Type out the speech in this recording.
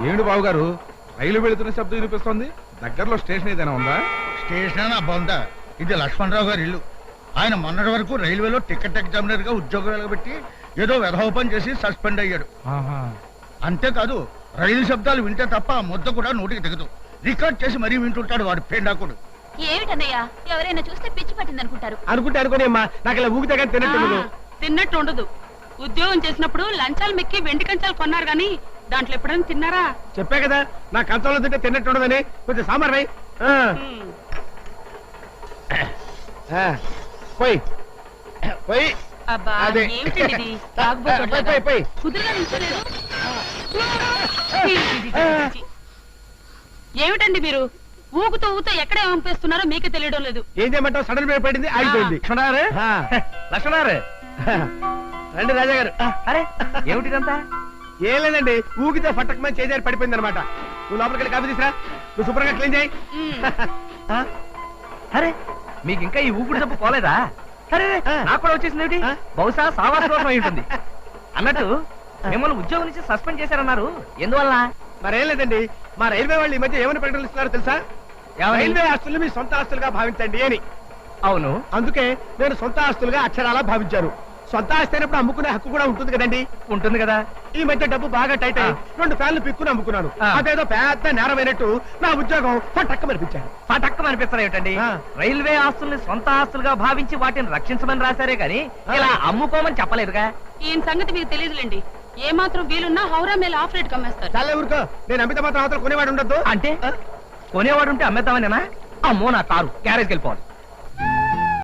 ఏమిటి బాబు గారు రైలు వెళుతున్న శబ్దం వినిపిస్తోంది? దగ్గరలో స్టేషన్ ఏదైనా ఉందా? స్టేషన్ అబ్బా, ఇది లక్ష్మణరావు గారి ఇల్లు. ఆయన మొన్నటి వరకు రైల్వేలో టికెట్ ఎగ్జామినర్ గా ఉద్యోగం వెలగబెట్టి ఏదో వెధోపం చేసి సస్పెండ్ అయ్యాడు. అంతేకాదు రైలు శబ్దాలు వింటే తప్ప ఆ ముద్ద కూడా నోటికి దిగదు. రికార్డ్ చేసి మరీ వింటుంటాడు వాడు పేండాకుడు. ఏమిటన్నయ్యా, ఎవరైనా చూస్తే పిచ్చి పట్టింది అనుకుంటారు. అనుకోని అమ్మా, నాకు ఇలా ఊగితే కానీ తిన్నట్టు ఉండదు. ఉద్యోగం చేసినప్పుడు లంచాలు మెక్కి వెండి కంచాలు కొన్నారు గాని దాంట్లో ఎప్పుడైనా తిన్నారా? చెప్పా కదా నా కంచంలో తింటే తిన్నట్టు ఉండదని. కొంచెం సాంబార్ రై పోయి పోయి అబ్బా అదే. ఏమిటండి ఇది? తాగుబోతులాగా. కుదురుగా నిల్చోలేదు. ఏమిటండి మీరు ఊగుతూ ఊగుతూ ఎక్కడ పంపిస్తున్నారో మీకే తెలియడం లేదు. ఏం చేయమంటావు? సడన్ బ్రేక్ పడింది, ఆగిపోయింది. లక్ష్మణారు రండి రాజా గారు. అరే ఏమిటిదంతా? ఏం లేదండి, ఊగితే ఫట్టకమని చేజారి పడిపోయింది అనమాట. నువ్వు లోపలికి వెళ్ళి కాఫీ తీసురా, నువ్వు శుభ్రంగా క్లీన్ చేయి. అరే మీకు ఇంకా ఈ ఊపిరి తప్పు పోలేదా? అరే నాకు కూడా వచ్చేసింది. బహుశా సావాస దోషం అయి ఉంటుంది. అన్నట్టు మిమ్మల్ని ఉద్యోగం నుంచి సస్పెండ్ చేశారన్నారు, ఎందువల్ల? మరేం లేదండి, మా రైల్వే వాళ్ళు ఈ మధ్య ఏమని ప్రకటనలు ఇస్తున్నారో తెలుసా? రైల్వే ఆస్తులు మీ సొంత ఆస్తులుగా భావించండి అని. అవును, అందుకే నేను సొంత ఆస్తులుగా అక్షరాలా భావించాను. సొంత ఆస్తి అయినప్పుడు అమ్ముకునే హక్కు కూడా ఉంటుంది కదండి. ఉంటుంది కదా. ఈ మధ్య డబ్బు బాగా టైట్ అయ్యి 2 ఫ్యాన్లు పిక్కుని అమ్ముకున్నాను. అదేదో పెద్ద నేరమైనట్టు నా ఉద్యోగం పటక్కమనిపించాను. పటక్కమనిపిస్తారు ఏమిటండి? రైల్వే ఆస్తుల్ని సొంత ఆస్తులుగా భావించి వాటిని రక్షించమని రాశారే గాని ఇలా అమ్ముకోమని చెప్పలేదుగా. ఈయన సంగతి మీకు తెలియదులేండి. ఏ మాత్రం వీలున్నా హౌరా మేల ఆఫ్ రేట్ కమ్మేస్తారు. చాలా ఊరుకో, నేను అమిత మాత్రం అవతల కొనేవాడు ఉండద్దు. అంటే కొనేవాడు ఉంటే అమ్మేద్దామనేనా? అమ్మో నా కారు గ్యారేజ్కి వెళ్ళిపోవాలి.